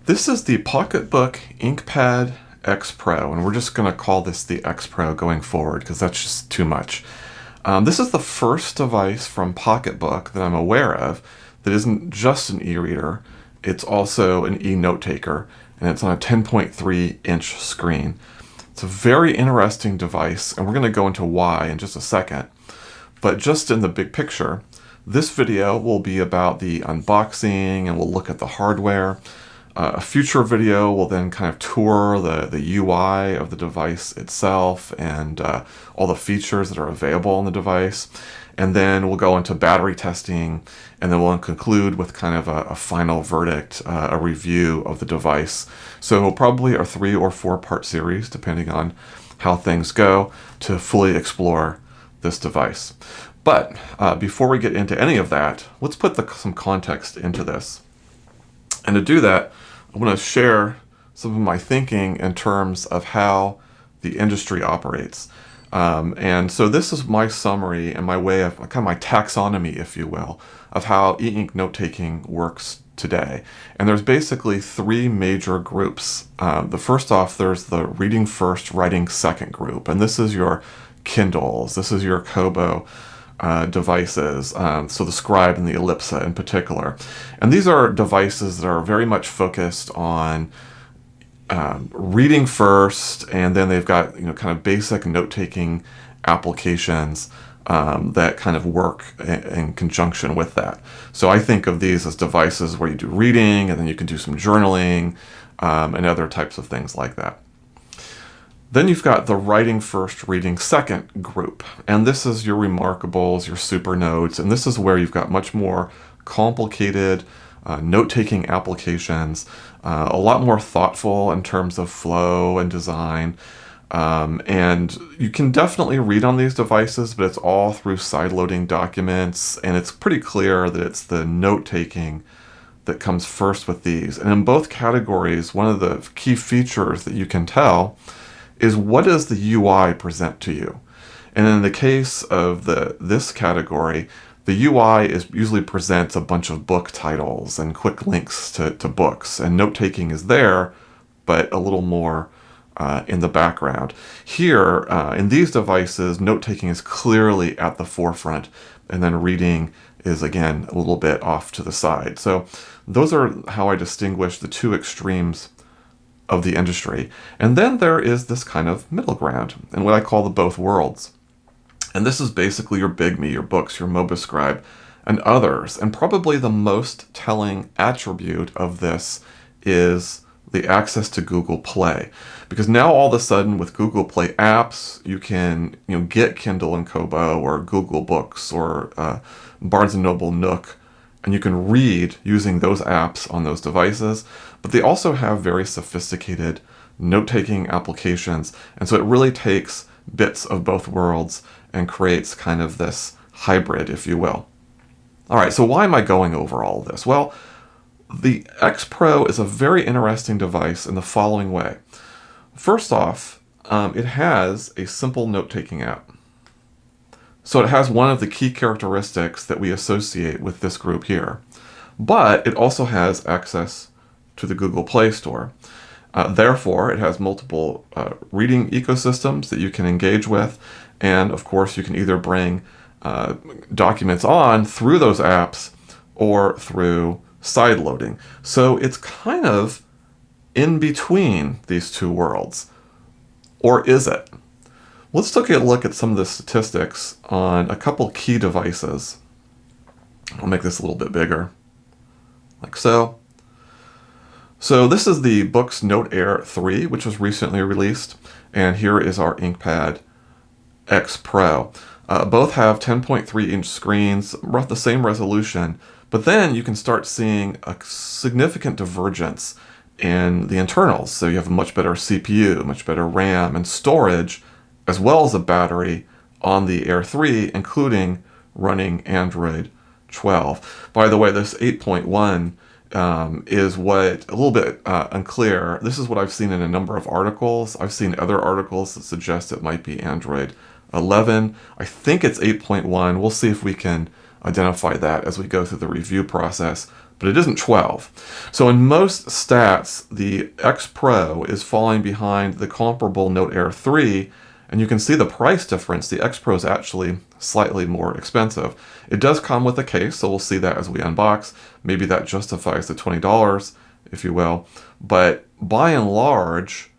This is the Pocketbook Inkpad X Pro, and we're just going to call this the X Pro going forward because that's just too much. This is the first device from Pocketbook that I'm aware of that isn't just an e-reader, it's also an e-note taker, and it's on a 10.3-inch screen. It's a very interesting device, and we're going to go into why in just a second. But just in the big picture, this video will be about the unboxing, and we'll look at the hardware. A future video will then kind of tour the UI of the device itself and all the features that are available on the device. And then we'll go into battery testing, and then we'll conclude with kind of a final verdict, a review of the device. So probably a 3 or 4 part series, depending on how things go, to fully explore this device. But before we get into any of that, let's put some context into this. And to do that, I want to share some of my thinking in terms of how the industry operates. And so this is my summary and my way of kind of my taxonomy, if you will, of how e-ink note-taking works today. And there's basically 3 major groups. The first off, there's the reading first, writing second group. And this is your Kindles, this is your Kobo devices, so the Scribe and the Ellipsa in particular. And these are devices that are very much focused on reading first, and then they've got kind of basic note-taking applications that kind of work in conjunction with that. So I think of these as devices where you do reading, and then you can do some journaling, and other types of things like that. Then you've got the writing first, reading second group. And this is your Remarkables, your Super Notes, and this is where you've got much more complicated note-taking applications, a lot more thoughtful in terms of flow and design. And you can definitely read on these devices, but it's all through side-loading documents, and it's pretty clear that it's the note-taking that comes first with these. And in both categories, one of the key features that you can tell is what does the UI present to you. And in the case of this category, the UI usually presents a bunch of book titles and quick links to books, and note-taking is there, but a little more in the background. Here, in these devices, note-taking is clearly at the forefront, and then reading is, again, a little bit off to the side. So those are how I distinguish the 2 extremes of the industry. And then there is this kind of middle ground, and what I call the both worlds. And this is basically your Big Me, your books, your MobiScribe, and others. And probably the most telling attribute of this is the access to Google Play. Because now all of a sudden with Google Play apps, you can get Kindle and Kobo or Google Books or Barnes & Noble Nook, and you can read using those apps on those devices. But they also have very sophisticated note-taking applications. And so it really takes bits of both worlds and creates kind of this hybrid, if you will. All right, so why am I going over all of this? Well, the X Pro is a very interesting device in the following way. First off, it has a simple note-taking app. So it has one of the key characteristics that we associate with this group here. But it also has access to the Google Play Store. Therefore, it has multiple reading ecosystems that you can engage with. And of course, you can either bring documents on through those apps or through side loading. So it's kind of in between these 2 worlds. Or is it? Let's take a look at some of the statistics on a couple key devices. I'll make this a little bit bigger, like so. So this is the Books Note Air 3, which was recently released, and here is our Inkpad X Pro. Both have 10.3-inch screens, about the same resolution, but then you can start seeing a significant divergence in the internals. So you have a much better CPU, much better RAM, and storage, as well as a battery on the Air 3, including running Android 12. By the way, this 8.1 is what, a little bit unclear. This is what I've seen in a number of articles. I've seen other articles that suggest it might be Android 11. I think it's 8.1. We'll see if we can identify that as we go through the review process. but it isn't 12. So in most stats, the X Pro is falling behind the comparable Note Air 3, and you can see the price difference. The X Pro is actually slightly more expensive. It does come with a case, so we'll see that as we unbox. Maybe that justifies the $20, if you will. But by and large,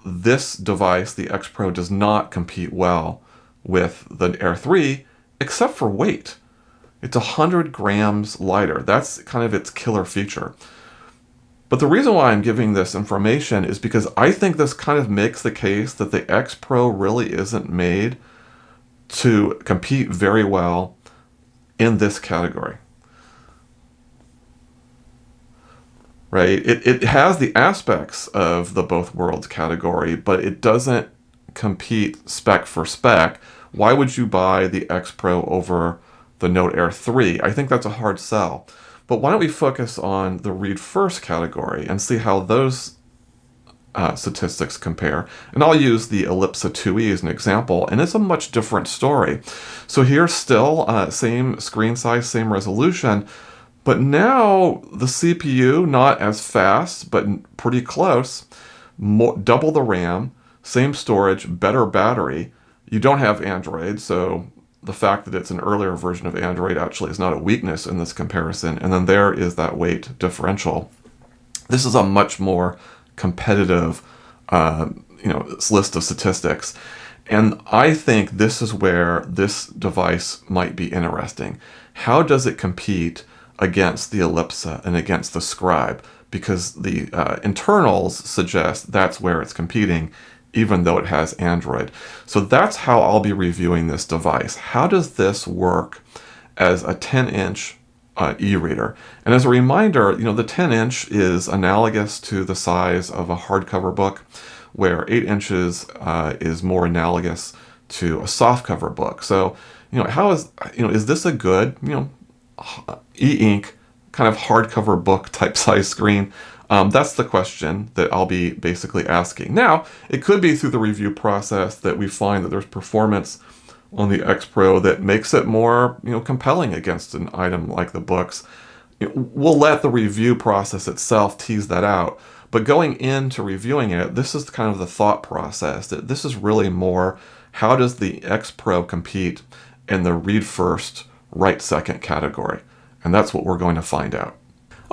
this device, the X Pro, does not compete well with the Air 3, except for weight. It's 100 grams lighter. That's kind of its killer feature. But the reason why I'm giving this information is because I think this kind of makes the case that the X Pro really isn't made to compete very well in this category. Right? It has the aspects of the both worlds category, but it doesn't compete spec for spec. Why would you buy the X Pro over the Note Air 3? I think that's a hard sell. But why don't we focus on the read first category and see how those statistics compare. And I'll use the Ellipsa 2e as an example, and it's a much different story. So here's still same screen size, same resolution, but now the CPU, not as fast, but pretty close, double the RAM, same storage, better battery. You don't have Android, so the fact that it's an earlier version of Android actually is not a weakness in this comparison. And then there is that weight differential. This is a much more competitive list of statistics. And I think this is where this device might be interesting. How does it compete against the Ellipsa and against the Scribe? Because the internals suggest that's where it's competing, even though it has Android. So that's how I'll be reviewing this device. How does this work as a 10-inch e-reader? And as a reminder, the 10-inch is analogous to the size of a hardcover book, where 8 inches is more analogous to a softcover book. So, how is this a good, e-ink kind of hardcover book type size screen? That's the question that I'll be basically asking. Now, it could be through the review process that we find that there's performance on the X Pro that makes it more, compelling against an item like the books. We'll let the review process itself tease that out. But going into reviewing it, this is kind of the thought process. That this is really more, how does the X Pro compete in the read first, write second category? And that's what we're going to find out.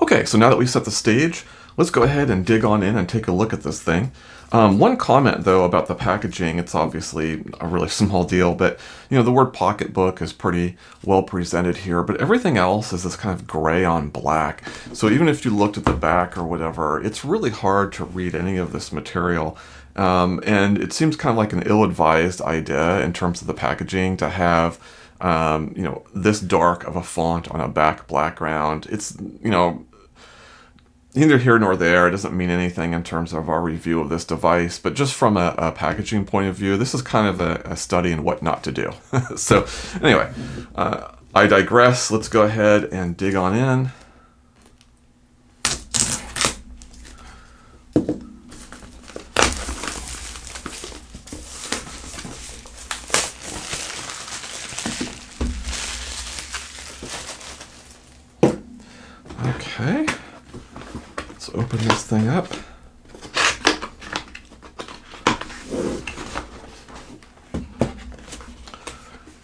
Okay, so now that we've set the stage, let's go ahead and dig on in and take a look at this thing. One comment, though, about the packaging. It's obviously a really small deal, but the word Pocketbook is pretty well presented here, but everything else is this kind of gray on black. So even if you looked at the back or whatever, it's really hard to read any of this material. And it seems kind of like an ill-advised idea in terms of the packaging to have this dark of a font on a back background. It's, neither here nor there. It doesn't mean anything in terms of our review of this device, but just from a packaging point of view, this is kind of a study in what not to do. So anyway, I digress. Let's go ahead and dig on in. Okay. Let's open this thing up.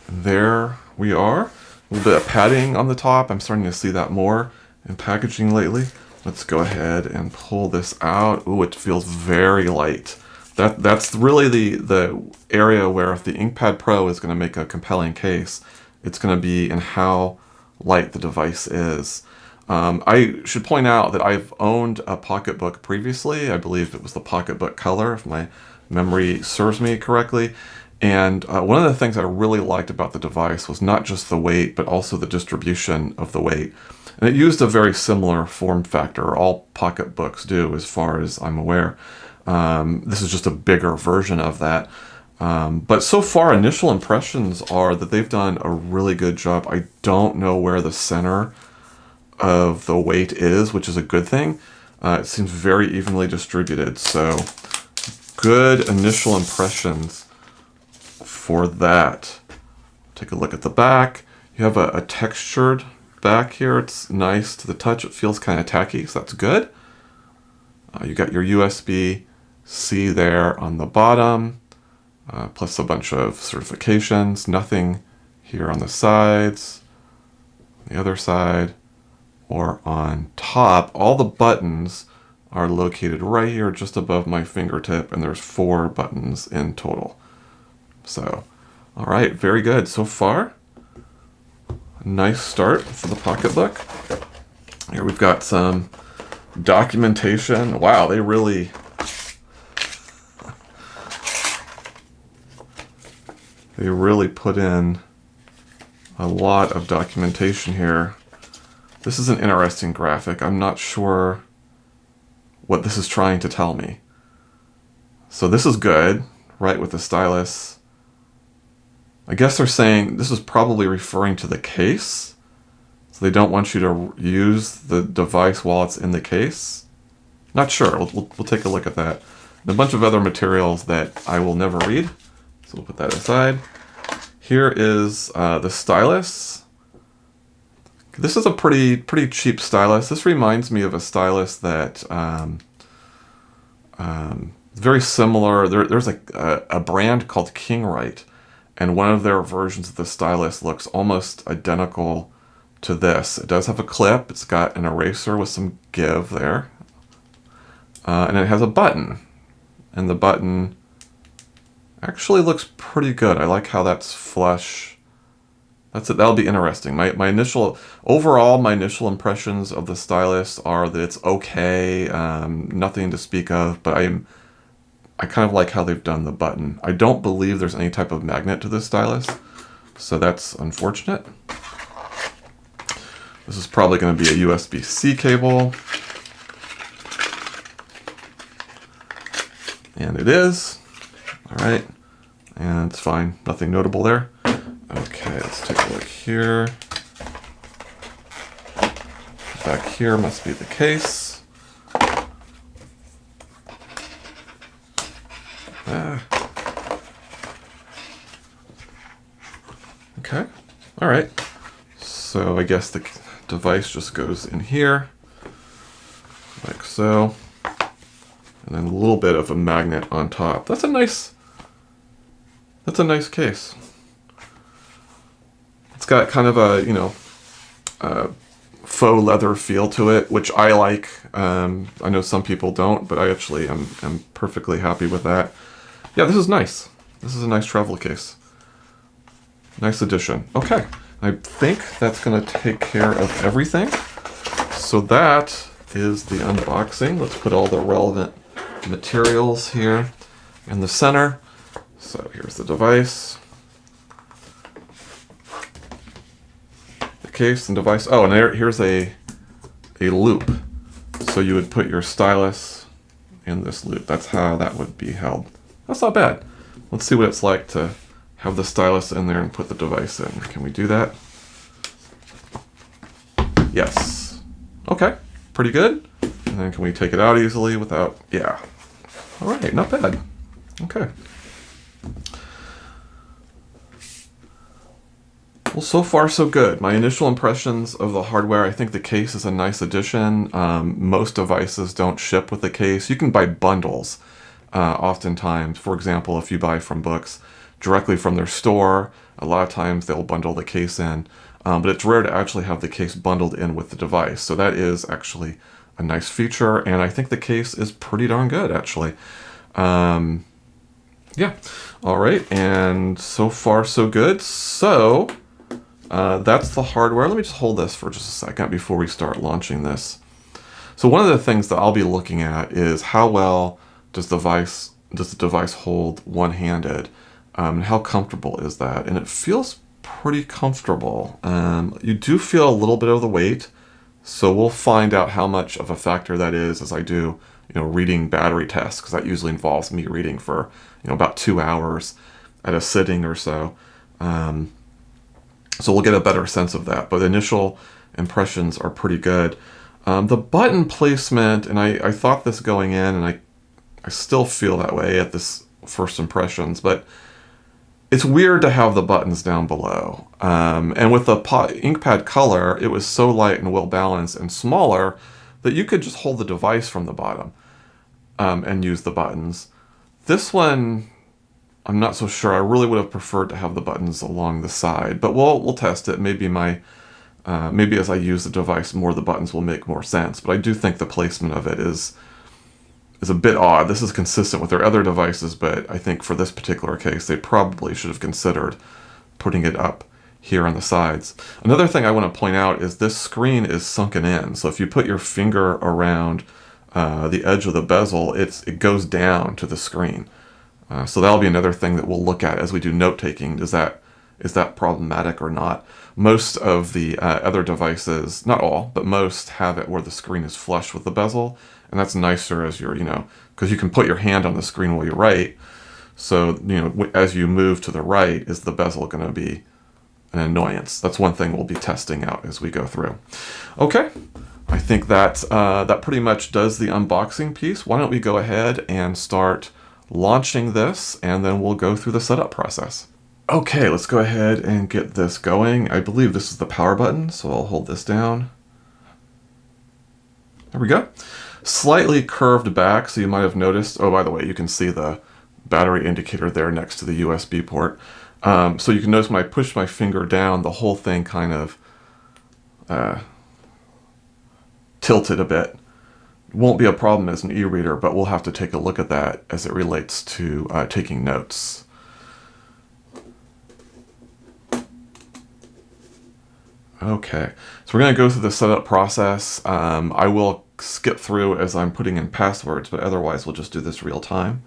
And there we are. A little bit of padding on the top. I'm starting to see that more in packaging lately. Let's go ahead and pull this out. Ooh, it feels very light. That's really the area where if the Inkpad Pro is going to make a compelling case, it's going to be in how light the device is. I should point out that I've owned a Pocketbook previously. I believe it was the Pocketbook Color, if my memory serves me correctly. And one of the things I really liked about the device was not just the weight, but also the distribution of the weight. And it used a very similar form factor. All Pocketbooks do, as far as I'm aware. This is just a bigger version of that. But so far, initial impressions are that they've done a really good job. I don't know where the center of the weight is, which is a good thing. It seems very evenly distributed, so good initial impressions for that. Take a look at the back. You have a textured back here, it's nice to the touch. It feels kind of tacky, so that's good. You got your USB-C there on the bottom, plus a bunch of certifications. Nothing here on the sides, the other side, or on top. All the buttons are located right here just above my fingertip, and there's 4 buttons in total. So, all right, very good so far. A nice start for the Pocketbook. Here we've got some documentation. Wow, they really put in a lot of documentation here. This is an interesting graphic. I'm not sure what this is trying to tell me. So this is good, right, with the stylus. I guess they're saying this is probably referring to the case. So they don't want you to use the device while it's in the case. Not sure. We'll take a look at that. And a bunch of other materials that I will never read. So we'll put that aside. Here is the stylus. This is a pretty cheap stylus. This reminds me of a stylus that very similar. There's a brand called Kingwright, and one of their versions of the stylus looks almost identical to this. It does have a clip. It's got an eraser with some give there, and it has a button, and the button actually looks pretty good. I like how that's flush. That's it. That'll be interesting. My initial impressions of the stylus are that it's okay, nothing to speak of, but I kind of like how they've done the button. I don't believe there's any type of magnet to this stylus, so that's unfortunate. This is probably going to be a USB-C cable. And it is. All right. And it's fine. Nothing notable there. Okay, let's take a look here. Back here must be the case. Okay. All right. So I guess the device just goes in here, like so. And then a little bit of a magnet on top. That's a nice case. It's got kind of a, faux leather feel to it, which I like. I know some people don't, but I actually am perfectly happy with that. Yeah, this is nice. This is a nice travel case. Nice addition. Okay, I think that's going to take care of everything. So that is the unboxing. Let's put all the relevant materials here in the center. So here's the device, the case and device. Oh, and here's a loop. So you would put your stylus in this loop. That's how that would be held. That's not bad. Let's see what it's like to have the stylus in there and put the device in. Can we do that? Yes. Okay, pretty good. And then can we take it out easily without, yeah. All right, not bad. Okay. Well, so far so good. My initial impressions of the hardware, I think the case is a nice addition. Most devices don't ship with the case. You can buy bundles oftentimes. For example, if you buy from Books directly from their store, a lot of times they'll bundle the case in. But it's rare to actually have the case bundled in with the device. So that is actually a nice feature, and I think the case is pretty darn good, actually. Yeah. All right, and so far so good. So that's the hardware. Let me just hold this for just a second before we start launching this. So one of the things that I'll be looking at is how well does the device hold one-handed, and how comfortable is that? And it feels pretty comfortable. You do feel a little bit of the weight, so we'll find out how much of a factor that is as I do, reading battery tests, because that usually involves me reading for, about 2 hours at a sitting or so. So we'll get a better sense of that. But initial impressions are pretty good. The button placement, and I thought this going in, and I still feel that way at this first impressions, but it's weird to have the buttons down below. And with the Inkpad Color, it was so light and well balanced and smaller that you could just hold the device from the bottom and use the buttons. This one, I'm not so sure. I really would have preferred to have the buttons along the side, but we'll test it. Maybe maybe as I use the device more, the buttons will make more sense. But I do think the placement of it is a bit odd. This is consistent with their other devices, but I think for this particular case, they probably should have considered putting it up here on the sides. Another thing I want to point out is this screen is sunken in. So if you put your finger around the edge of the bezel, it goes down to the screen. So that'll be another thing that we'll look at as we do note-taking. Is that problematic or not? Most of the other devices, not all, but most have it where the screen is flush with the bezel, and that's nicer as you're, because you can put your hand on the screen while you write. So, as you move to the right, is the bezel going to be an annoyance? That's one thing we'll be testing out as we go through. Okay, I think that pretty much does the unboxing piece. Why don't we go ahead and start launching this, and then we'll go through the setup process. Okay, let's go ahead and get this going. I believe this is the power button, so I'll hold this down. There we go. Slightly curved back, so you might have noticed. Oh, by the way, you can see the battery indicator there next to the USB port. So you can notice when I push my finger down, the whole thing kind of tilted a bit. Won't be a problem as an e-reader, but we'll have to take a look at that as it relates to taking notes. Okay, so we're going to go through the setup process. I will skip through as I'm putting in passwords, but otherwise we'll just do this real time.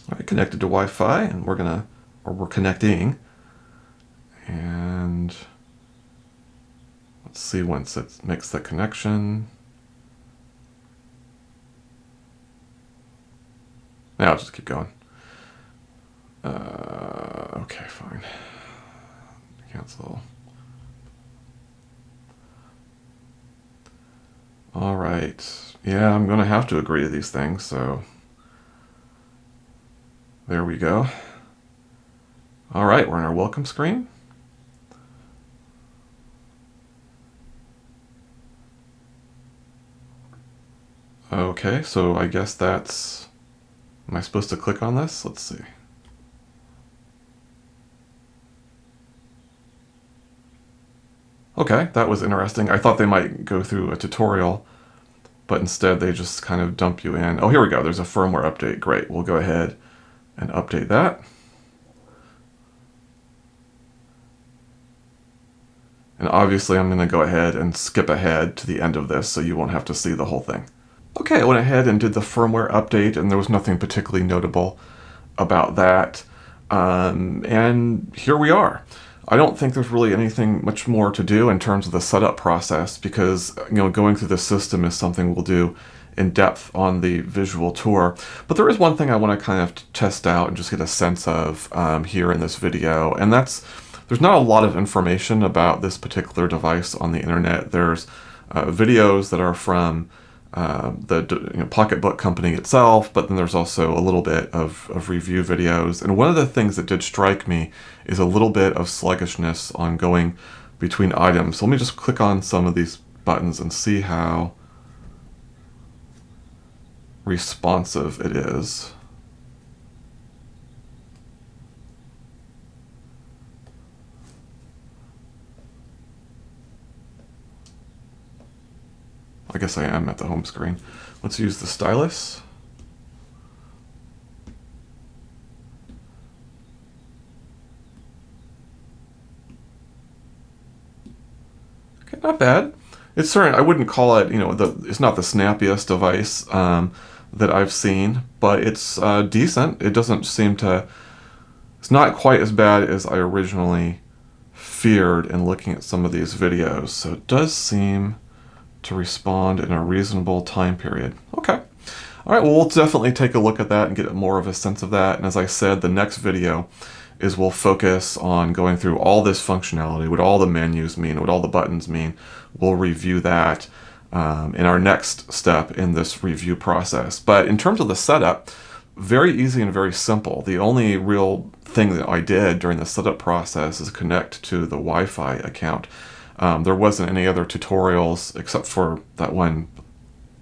All right, connected to Wi-Fi, and we're connecting. And let's see once it makes the connection. Now I'll just keep going. Okay, fine. Cancel. All right. Yeah, I'm going to have to agree to these things, so there we go. All right, we're in our welcome screen. Okay, so I guess that's... Am I supposed to click on this? Let's see. Okay, that was interesting. I thought they might go through a tutorial, but instead they just kind of dump you in. Oh, here we go. There's a firmware update. Great. We'll go ahead and update that. And obviously I'm going to go ahead and skip ahead to the end of this so you won't have to see the whole thing. Okay, I went ahead and did the firmware update, and there was nothing particularly notable about that. And here we are. I don't think there's really anything much more to do in terms of the setup process because, going through the system is something we'll do in depth on the visual tour. But there is one thing I want to kind of test out and just get a sense of here in this video, and there's not a lot of information about this particular device on the internet. There's videos that are from the Pocketbook company itself, but then there's also a little bit of review videos. And one of the things that did strike me is a little bit of sluggishness on going between items. So let me just click on some of these buttons and see how responsive it is. I guess I am at the home screen. Let's use the stylus. Okay, not bad. It's certain I wouldn't call it, it's not the snappiest device that I've seen, but it's decent. It doesn't seem to. It's not quite as bad as I originally feared in looking at some of these videos. So it does seem to respond in a reasonable time period. Okay. All right, well, we'll definitely take a look at that and get more of a sense of that. And as I said, the next video is we'll focus on going through all this functionality, what all the menus mean, what all the buttons mean. We'll review that in our next step in this review process. But in terms of the setup, very easy and very simple. The only real thing that I did during the setup process is connect to the Wi-Fi account. There wasn't any other tutorials except for that one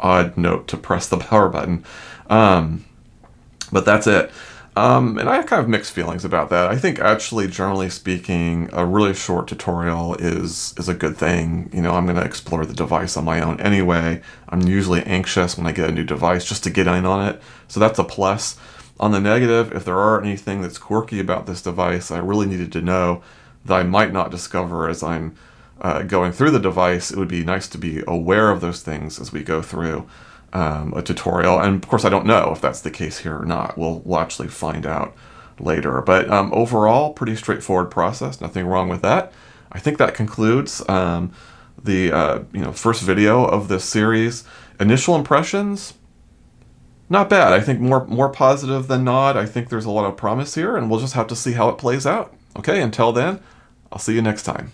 odd note to press the power button. But that's it. And I have kind of mixed feelings about that. I think actually, generally speaking, a really short tutorial is a good thing. You know, I'm going to explore the device on my own anyway. I'm usually anxious when I get a new device just to get in on it. So that's a plus. On the negative, if there are anything that's quirky about this device, I really needed to know that I might not discover as I'm going through the device. It would be nice to be aware of those things as we go through a tutorial. And of course, I don't know if that's the case here or not. We'll actually find out later. But overall, pretty straightforward process. Nothing wrong with that. I think that concludes the first video of this series. Initial impressions, not bad. I think more positive than not. I think there's a lot of promise here, and we'll just have to see how it plays out. Okay, until then, I'll see you next time.